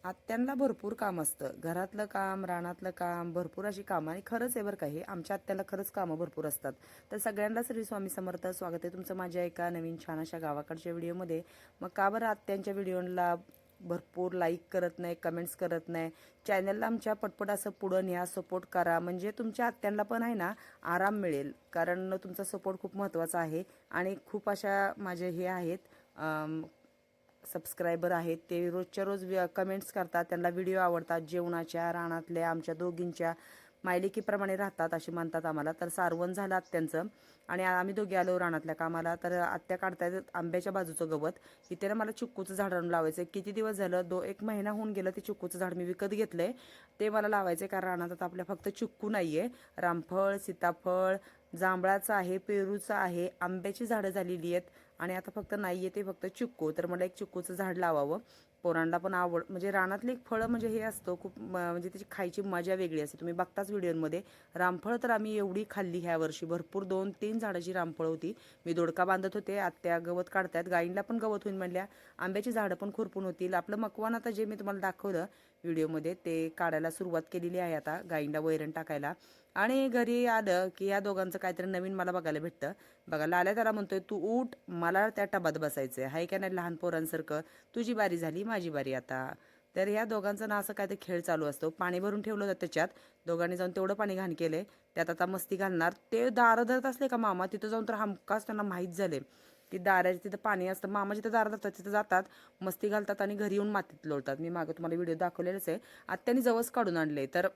आत्यांना भरपूर काम असतं. घरातलं काम, रानातलं काम, भरपूर अशी कामं आणि खरंच आहे बरं का हे. आमच्या आत्याला खरंच कामं भरपूर असतात. तर सगळ्यांना श्री स्वामी समर्थ. स्वागत आहे तुमचं माझ्या एका नवीन छान अशा गावाकडच्या व्हिडिओमध्ये. मग का बरं आत्यांच्या व्हिडिओला भरपूर लाईक करत नाही, कमेंट्स करत नाही? चॅनलला आमच्या पटपट असं पुढं न्या, सपोर्ट करा. म्हणजे तुमच्या आत्यांना पण आहे ना आराम मिळेल. कारण तुमचा सपोर्ट खूप महत्त्वाचा आहे. आणि खूप अशा माझे हे आहेत सबस्क्रायबर आहेत, ते रोजच्या रोज कमेंट्स करतात. त्यांना व्हिडिओ आवडतात, जेवणाच्या, रानातल्या, आमच्या दोघींच्या मायलेकीप्रमाणे राहतात असे म्हणतात आम्हाला. तर सारवण झालं आत्यांचं आणि आम्ही दोघी आलो रानातल्या कामाला. तर आत्या काढतायत आंब्याच्या बाजूचं गवत. इथे ना मला चिक्कूचं झाड आणून लावायचं. किती दिवस झालं, 1 महिना होऊन गेलं ते चिक्कूचं झाड मी विकत घेतलंय. ते मला लावायचं कारण रानात आता आपल्या फक्त चिक्कू नाही आहे, रामफळ, सीताफळ, जांभळाचं आहे, पेरूचं आहे, आंब्याची झाडं झालेली आहेत आणि आता फक्त नाही आहे ते फक्त चिक्कू. तर मला एक चिक्कूचं झाड लावावं. पोरांना पण आवड, म्हणजे रानातले एक फळं म्हणजे हे असतं खूप म्हणजे त्याची खायची मजा वेगळी असते. तुम्ही बघताच व्हिडिओमध्ये. रामफळ तर आम्ही एवढी खाल्ली ह्या वर्षी, भरपूर 2-3 झाडाची रामफळ होती. मी दोडका बांधत होते, आत्या गवत काढतायत, गाईंना पण गवत होईल म्हणल्या. आंब्याची झाडं पण खुरपून होतील. आपलं मकवान आता जे मी तुम्हाला दाखवलं व्हिडिओमध्ये ते काढायला सुरुवात केलेली आहे आता, गाईंना वैरण टाकायला. आणि घरी आलं की ह्या दोघांचं काहीतरी नवीन मला बघायला भेटतं. बघा लाल्या त्याला म्हणतोय, तू उठ, मला त्या टबात बसायचं आहे. हाय का नाही लहान पोरांसारखं, तुझी बारी झाली, माझी बारी आता. तर ह्या दोघांचं ना असं काय ते खेळ चालू असतो. पाणी भरून ठेवलं होतं त्याच्यात, दोघांनी जाऊन तेवढं पाणी घाण केलंय, त्यात आता मस्ती घालणार. ते दारं धरत असले का मामा तिथं जाऊन तर हमखास त्यांना माहीत झाले की दाराच्या तिथं पाणी असतं. मामा जिथं दारं धरतात तिथं जातात, मस्ती घालतात आणि घरी येऊन मातीत लोळतात. मी मागं तुम्हाला व्हिडिओ दाखवलेलंच आहे. आत्याने जवस काढून आणले. तर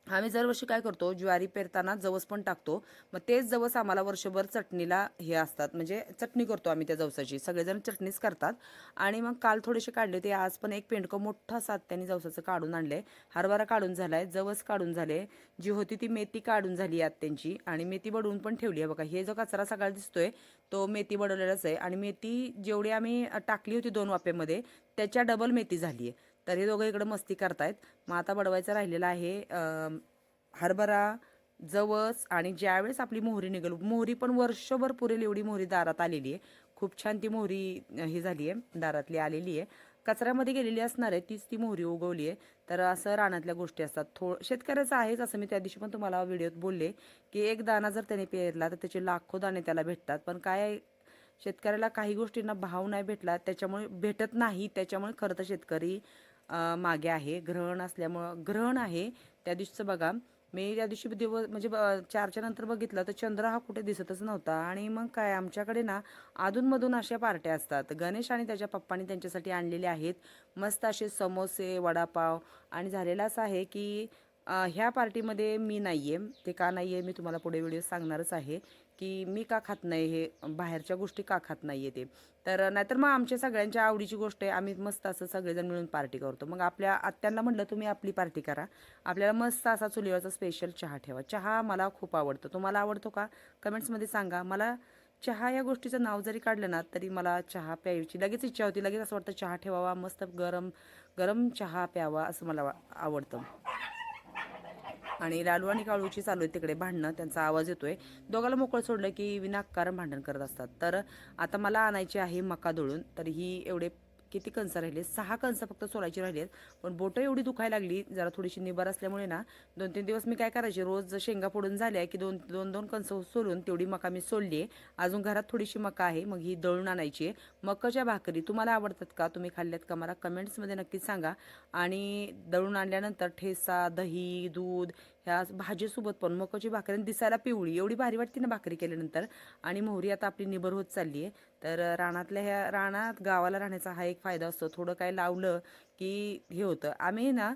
आम्ही दरवर्षी काय करतो, ज्वारी पेरताना जवस पण टाकतो. मग तेच जवस आम्हाला वर्षभर चटणीला हे असतात, म्हणजे चटणी करतो आम्ही त्या जवसाची. सगळेजण चटणीच करतात. आणि मग काल थोडेसे काढले होते, आज पण एक पेंडकं मोठा सात्याने जवसाचं काढून आणले. हरभरा काढून झालाय, जवस काढून झाले, जी होती ती मेथी काढून झाली आत्यांची. आणि मेथी बडवून पण ठेवली आहे बघा. हे जो कचरा सगळा दिसतोय तो मेथी बडवलेलाच आहे. आणि मेथी जेवढी आम्ही टाकली होती 2 वाफेमध्ये त्याच्या डबल मेथी झाली आहे. तर हे दोघं इकडं मस्ती करतायत. मग आता बडवायचं राहिलेलं आहे हरभरा, जवस. आणि ज्यावेळेस आपली मोहरी निघेल, मोहरी पण वर्षभर पुरेल एवढी मोहरी दारात आलेली आहे. खूप छान ती मोहरी ही झाली आहे, दारातली आलेली आहे. कचऱ्यामध्ये गेलेली असणार आहे तीच ती मोहरी उगवली आहे. तर असं रानातल्या गोष्टी असतात. शेतकऱ्याचं आहेच, असं मी त्या दिवशी पण तुम्हाला व्हिडिओत बोलले की एक दाणा जर त्याने पेरला तर त्याचे लाखो दाणे त्याला भेटतात. पण काय, शेतकऱ्याला काही गोष्टींना भाव नाही भेटला, त्याच्यामुळे भेटत नाही, त्याच्यामुळे खरं तर शेतकरी मागे आहे. ग्रहण असल्यामुळं, ग्रहण आहे त्या दिवशीचं बघा. मी त्या दिवशी दिवस म्हणजे 4च्या नंतर बघितलं तर चंद्र हा कुठे दिसतच नव्हता. आणि मग काय, आमच्याकडे ना अधूनमधून अशा पार्ट्या असतात. गणेश आणि त्याच्या पप्पांनी त्यांच्यासाठी आणलेले आहेत मस्त असे समोसे, वडापाव. आणि झालेलं असं आहे की ह्या पार्टीमध्ये मी नाही आहे. ते का नाही आहे मी तुम्हाला पुढे व्हिडिओ सांगणारच आहे की मी का खात नाही, हे बाहेरच्या गोष्टी का खात नाही आहे ते. तर नाहीतर मग आमच्या सगळ्यांच्या आवडीची गोष्ट आहे, आम्ही मस्त असं सगळेजण मिळून पार्टी करतो. मग आपल्या आत्यांना म्हटलं तुम्ही आपली पार्टी करा, आपल्याला मस्त असा चुलीवरचा स्पेशल चहा ठेवा. चहा मला खूप आवडतो. तुम्हाला आवडतो का? कमेंट्समध्ये सांगा. मला चहा या गोष्टीचं नाव जरी काढलं ना तरी मला चहा प्यायची लगेच इच्छा होती. लगेच असं वाटतं चहा ठेवावा, मस्त गरम गरम चहा प्यावा असं मला आवडतं. आणि लालू आणि काळूची चालू आहे तिकडे भांडणं, त्यांचा आवाज येतोय. दोघाला मोकळं सोडलं की विनाकारण भांडण करत असतात. तर आता मला आणायची आहे मका दळून. तर ही एवढे किती कणसं राहिले, 6 कणसं फक्त सोलायची राहिली आहेत. पण बोटं एवढी दुखायला लागली, जरा थोडीशी निबर असल्यामुळे ना 2-3 दिवस मी काय करायचे, रोज शेंगा फोडून झाल्या की 2-2 कणसं सोलून तेवढी मका मी सोलली आहे. अजून घरात थोडीशी मका आहे, मग ही दळून आणायची आहे. मकाच्या भाकरी तुम्हाला आवडतात का, तुम्ही खाल्ल्यात का, मला कमेंट्समध्ये नक्कीच सांगा. आणि दळून आणल्यानंतर ठेचा, दही, दूध ह्या भाजीसोबत पण मकाची भाकरी दिसायला पिवळी एवढी भारी वाटते ना भाकरी केल्यानंतर. आणि मोहरी आता आपली निबर होत चालली आहे. तर रानातल्या ह्या रानात गावाला राहण्याचा हा एक फायदा असतो. थोडं काय लावलं की हे होतं. आम्ही ना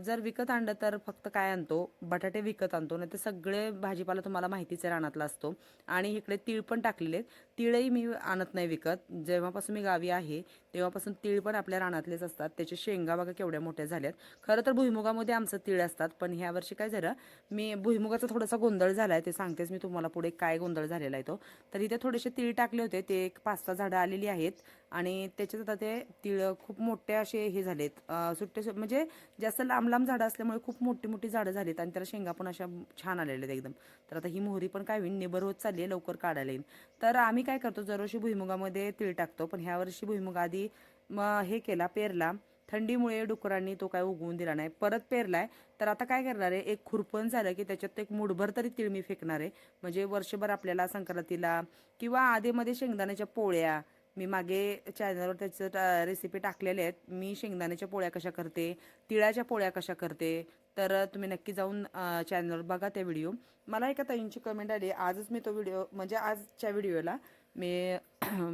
जर विकत आणलं तर फक्त काय आणतो, बटाटे विकत आणतो, नाही तर सगळे भाजीपाला तुम्हाला माहितीच आहे रानातला असतो. आणि इकडे तीळ पण टाकलेले आहेत. तीळही मी आणत नाही विकत. जेव्हापासून मी गावी आहे तेव्हापासून तीळ पण आपल्या रानातलेच असतात. त्याचे शेंगा बघा केवढ्या मोठ्या झाल्यात. खरं तर भुईमुगामध्ये आमचं तीळ असतात, पण ह्या वर्षी काय झालं, मी भुईमुगाचा थोडासा गोंधळ झाला आहे, ते सांगतेच मी तुम्हाला पुढे काय गोंधळ झालेला आहे तो. तर इथे थोडेसे तीळ टाकले होते, ते एक 5-6 झाडं आलेली आहेत. आणि त्याच्यात आता ते तीळ खूप मोठे असे हे झालेत, सुट्टे म्हणजे जास्त लांब लांब झाडं असल्यामुळे खूप मोठी मोठी झाडं झालीत. आणि त्याला शेंगा पण अशा छान आलेल्या आहेत एकदम. तर आता ही मोहरी पण काय होईल, निबर होत चालली आहे, लवकर काढायला येईल. तर आम्ही काय करतो, दरवर्षी भुईमुगामध्ये तीळ टाकतो, पण ह्या वर्षी भुईमुग आधी मग हे केला, पेरला. थंडीमुळे डुकरांनी तो काय उगवून दिला नाही. परत पेरलाय. तर आता काय करणार आहे, एक खुरपण झालं की त्याच्यात एक मूठभर तरी तीळ मी फेकणार आहे. म्हणजे वर्षभर आपल्याला संक्रांतीला किंवा आधीमध्ये शेंगदाण्याच्या पोळ्या, मी मागे चॅनलवर त्याचं रेसिपी टाकलेल्या आहेत. मी शेंगदाण्याच्या पोळ्या कशा करते, तिळाच्या पोळ्या कशा करते, तर तुम्ही नक्की जाऊन चॅनलवर बघा ते व्हिडिओ. मला एका ताईंची कमेंट आली आजच, मी तो व्हिडिओ म्हणजे आजच्या व्हिडिओला मी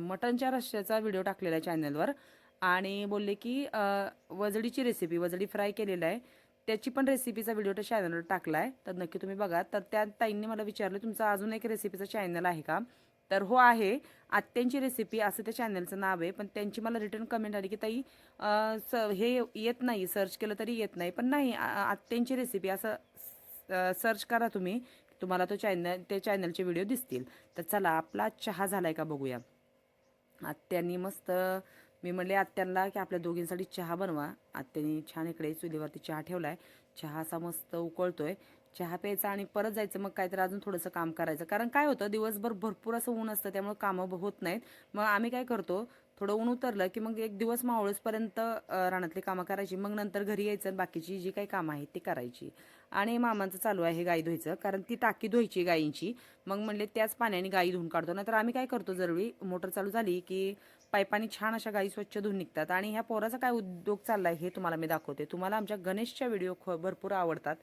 मटनच्या रश्श्याचा व्हिडिओ टाकलेला आहे चॅनलवर आणि बोलले की वजडीची रेसिपी, वजडी फ्राय केलेला आहे त्याची पण रेसिपीचा व्हिडिओ त्या चॅनलवर टाकला आहे, तर नक्की तुम्ही बघा. तर त्या ताईंनी मला विचारलं तुमचं अजून एक रेसिपीचं चॅनल आहे का, तर हो आहे, आत्यांची रेसिपी असं त्या चॅनलचं नाव आहे. पण त्यांची मला रिटर्न कमेंट आली की ताई हे येत नाही, सर्च केलं तरी येत नाही. पण नाही, आत्यांची रेसिपी असं सर्च करा तुम्ही, तुम्हाला ते चॅनलचे व्हिडिओ दिसतील. तर चला आपला चहा झालाय का बघूया. आत्यांनी मस्त, मी म्हणले आत्यांना की आपल्या दोघींसाठी चहा बनवा. आत्यांनी छान इकडे चुलीवरती चहा ठेवलाय. चहा असा मस्त उकळतोय. चहा प्यायचा आणि परत जायचं मग काहीतरी अजून थोडंसं काम करायचं. कारण काय होतं, दिवसभर भरपूर असं ऊन असतं त्यामुळे कामं होत नाहीत. मग आम्ही काय करतो, थोडं ऊन उतरलं की मग एक दिवस मावळसपर्यंत रानातली कामं करायची, मग नंतर घरी यायचं आणि बाकीची जी काही कामं आहेत ती करायची. आणि मामांचं चालू आहे गाई धुवायचं, कारण ती टाकी धुवायची गायींची. मग म्हणले त्याच पाण्याने गाई धुवून काढतो. नंतर आम्ही काय करतो, जरवी मोटर चालू झाली की पाईपानी छान अशा गाई स्वच्छ धुवून निघतात. आणि ह्या पोराचा काय उद्योग चाललाय हे तुम्हाला मी दाखवते. तुम्हाला आमच्या गणेशच्या व्हिडिओ भरपूर आवडतात.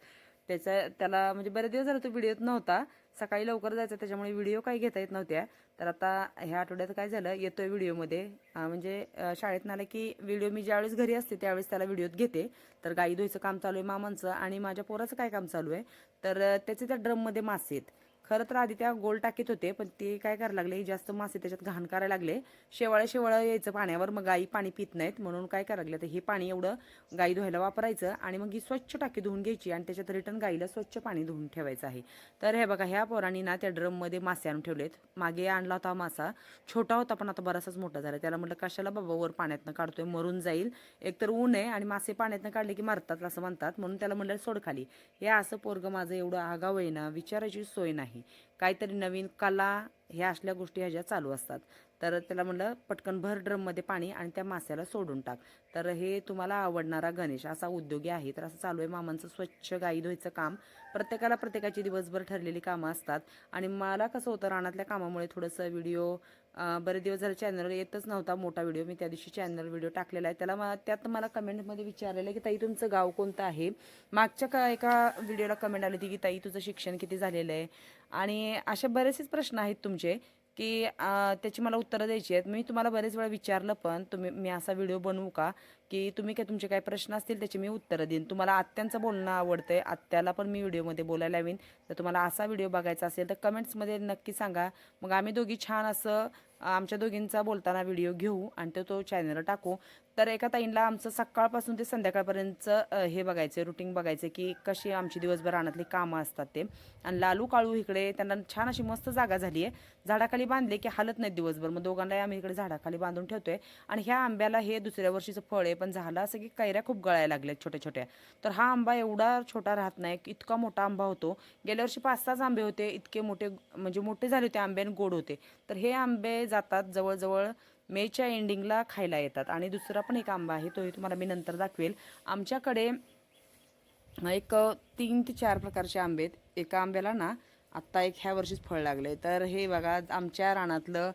त्याला म्हणजे बरेच दिवस झाले तो व्हिडिओत नव्हता, सकाळी लवकर जायचं त्याच्यामुळे व्हिडिओ काही घेता येत नव्हत्या. तर आता ह्या आठवड्यात काय झालं, येतोय व्हिडिओमध्ये. म्हणजे शाळेत आलं की व्हिडिओ मी ज्यावेळेस घरी असते त्यावेळेस त्याला व्हिडिओत घेते. तर गाई धुवायचं काम चालू आहे मामांचं, आणि माझ्या पोराचं काय काम चालू आहे, तर त्याचे त्या ड्रममध्ये मासे आहेत. खरं तर आधी त्या गोल टाकीत होते, पण ते काय करायला लागले, जास्त मासे त्याच्यात घाण करायला लागले, शेवाळं यायचं पाण्यावर, मग गाई पाणी पित नाहीत. म्हणून काय करायला लागले, तर हे पाणी एवढं गाई धुवायला वापरायचं आणि मग ही स्वच्छ टाकी धुवून घ्यायची आणि त्याच्यात रिटर्न गाईला स्वच्छ पाणी धुवून ठेवायचं आहे. तर हे बघा, ह्या पोरांनी ना त्या ड्रममध्ये मासे आणून ठेवलेत. मागे आणला होता मासा, छोटा होता पण आता बराचसाच मोठा झाला. त्याला म्हटलं कशाला बाबा वर पाण्यातनं काढतोय, मरून जाईल. एकतर ऊन आहे आणि मासे पाण्यातनं काढले की मरतात असं म्हणतात, म्हणून त्याला म्हटलं सोड खाली. हे असं पोरगं माझं एवढं आगाव आहे ना, विचारायची सोय नाही. काहीतरी नवीन कला ह्या असल्या गोष्टी ह्याच्या चालू असतात. तर त्याला म्हटलं पटकन भर ड्रममध्ये पाणी आणि त्या मास्याला सोडून टाक. तर हे तुम्हाला आवडणारा गणेश असा उद्योगी आहे. तर असं चालू आहे मामांचं स्वच्छ गाई धुवायचं काम. प्रत्येकाला प्रत्येकाची दिवसभर ठरलेली कामं असतात. आणि मला कसं होतं, रानातल्या कामामुळे थोडंसं व्हिडिओ बरेच दिवस झाले चॅनलवर येतच नव्हता मोठा व्हिडिओ. मी त्या दिवशी चॅनल व्हिडिओ टाकलेला आहे. त्यात मला कमेंटमध्ये विचारलेलं की ताई तुमचं गाव कोणतं आहे. मागच्या एका व्हिडिओला कमेंट आली होती की ताई तुझं शिक्षण किती झालेलं आहे. आणि असे बरेचसेच प्रश्न आहेत तुमचे की त्याची मला उत्तरं द्यायची आहेत. मी तुम्हाला बरेच वेळा विचारलं, पण मी असा व्हिडिओ बनवू का की तुम्ही तुमचे काही प्रश्न असतील त्याची मी उत्तरं देईन. तुम्हाला आत्यांचं बोलणं आवडतंय, आत्याला पण मी व्हिडिओमध्ये बोलायला हवीन. तर तुम्हाला असा व्हिडिओ बघायचा असेल तर कमेंट्समध्ये नक्की सांगा. मग आम्ही दोघी छान असं आमच्या दोघींचा बोलताना व्हिडिओ घेऊ आणि तो चॅनलवर टाकू. तर एका ताईंला आमचं सकाळपासून ते संध्याकाळपर्यंतचं हे बघायचं, रुटीन बघायचं की कशी आमची दिवसभर रानातली कामं असतात ते. आणि लालू काळू इकडे त्यांना छान अशी मस्त जागा झाली आहे, झाडाखाली बांधले की हालत नाही दिवसभर. मग दोघांनाही आम्ही इकडे झाडाखाली बांधून ठेवतोय. आणि ह्या आंब्याला हे दुसऱ्या वर्षीचं फळ आहे, पण झालं असं की कैऱ्या खूप गळायला लागल्यात छोट्या छोट्या. तर हा आंबा एवढा छोटा राहत नाही, इतका मोठा आंबा होतो. गेल्या वर्षी 5-6 आंबे होते, इतके मोठे म्हणजे मोठे झाले होते आंबे आणि गोड होते. तर हे आंबे जातात जवळजवळ मेच्या एंडिंगला खायला येतात. आणि दुसरा पण एक आंबा आहे, तोही तुम्हाला मी नंतर दाखवेल. आमच्याकडे एक 3 ते 4 प्रकारचे आंबे आहेत. एका आंब्याला ना आत्ता एक ह्या वर्षीच फळ लागले. तर हे बघा, आमच्या रानातलं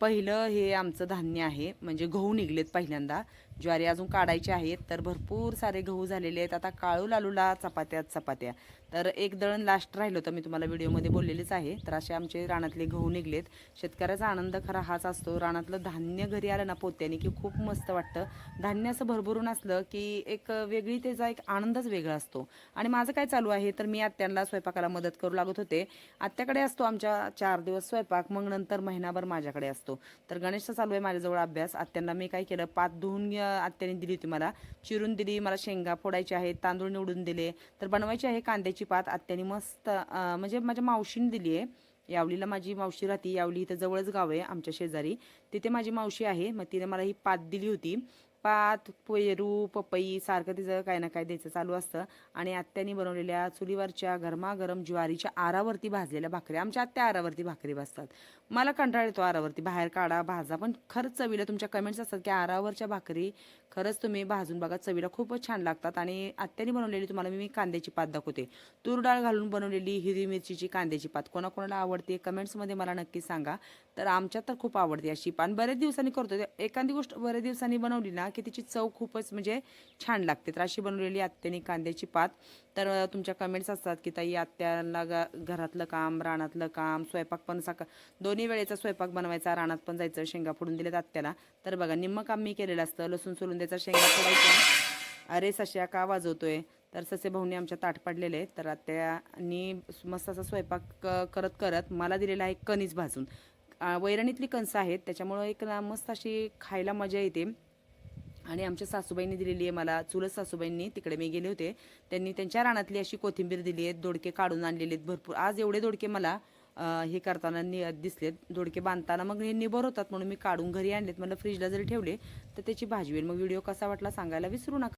पहिलं हे आमचं धान्य आहे. म्हणजे गहू निघलेत पहिल्यांदा, ज्वारी अजून काढायचे आहेत. तर भरपूर सारे गहू झालेले आहेत. आता काळू लालूला चपात्या. तर एक दळण लास्ट राहिलं होतं, मी तुम्हाला व्हिडिओमध्ये बोललेलीच आहे. तर असे आमचे रानातले गहू निघलेत. शेतकऱ्याचा आनंद खरा हाच असतो. रानातलं धान्य घरी आलं ना पोत्याने की खूप मस्त वाटतं. धान्य असं भरभरून असलं की एक वेगळी त्याचा एक आनंदच वेगळा असतो. आणि माझं काय चालू आहे, तर मी आत्यांना स्वयंपाकाला मदत करू लागत होते. आत्याकडे असतो आमच्या 4 दिवस स्वयंपाक, मग नंतर महिनाभर माझ्याकडे असतो. तर गणेशचा चालू आहे माझ्याजवळ अभ्यास. आत्यांना मी काय केलं, पात धुवून आत्याने दिली होती मला, चिरून दिली. मला शेंगा फोडायच्या आहेत, तांदूळ निवडून दिले. तर बनवायची आहे कांद्याची पात. आत्याने मस्त म्हणजे माझ्या मावशीने दिली आहे. यावलीला माझी मावशी राहते. यावली इथं जवळच गाव आहे आमच्या शेजारी, तिथे माझी मावशी आहे. मग तिने मला ही पात दिली होती. पात, पेरू, पपई सारखं तिचं काही ना काही द्यायचं चालू असतं. आणि आत्यानी बनवलेल्या चुलीवरच्या गरमागरम ज्वारीच्या आरावरती भाजलेल्या भाकरी, आमच्या आत्या आरावरती भाकरी भाजतात. मला कंटाळा येतो आरावरती, बाहेर काढा भाजा, पण खरंच चवीला तुमच्या कमेंट्स असतात की आरावरच्या भाकरी खरंच तुम्ही भाजून बघा, चवीला खूपच छान लागतात. आणि आत्यानी बनवलेली तुम्हाला मी कांद्याची पात दाखवते, तूर डाळ घालून बनवलेली हिरवी मिरचीची कांद्याची पात. कोणाकोणाला आवडते कमेंट्समध्ये मला नक्की सांगा. तर आमच्यात तर खूप आवडते अशी पान, बरेच दिवसांनी करतो. एखादी गोष्ट बरेच दिवसांनी बनवली ना की तिची चव खूपच म्हणजे छान लागते. तर अशी बनवलेली आत्यानी कांद्याची पात. तर तुमच्या कमेंट्स असतात की ताई आत्याला घरातलं काम, रानातलं काम, स्वयंपाक पण दोन्ही वेळेचा स्वयंपाक बनवायचा, रानात पण जायचं, शेंगा फोडून दिलेत आत्याला. तर बघा निम्म काम मी केलेलं असतं, लसूण सोलून द्यायचा, शेंगा फोडायच्या. अरे सश्या का वाजवतोय? तर ससे भाऊनी आमच्या ताट पडलेले आहेत. तर आत्यानी मस्त असा स्वयंपाक करत करत मला दिलेला आहे कणीस भाजून. वैरणीतली कणसं आहेत त्याच्यामुळं एक ना मस्त अशी खायला मजा येते. आणि आमच्या सासूबाईंनी दिलेली आहे मला, चुलत सासूबाईंनी, तिकडे मी गेले होते, त्यांनी त्यांच्या रानातली अशी कोथिंबीर दिली आहे. दोडके काढून आणलेले आहेत भरपूर. आज एवढे दोडके मला हे करताना दिसलेत, दोडके बांधताना. मग हे निबर होतात म्हणून मी काढून घरी आणलेत. म्हणलं फ्रीजला जरी ठेवले तर त्याची भाजी होईल. मग व्हिडिओ कसा वाटला सांगायला विसरू नका.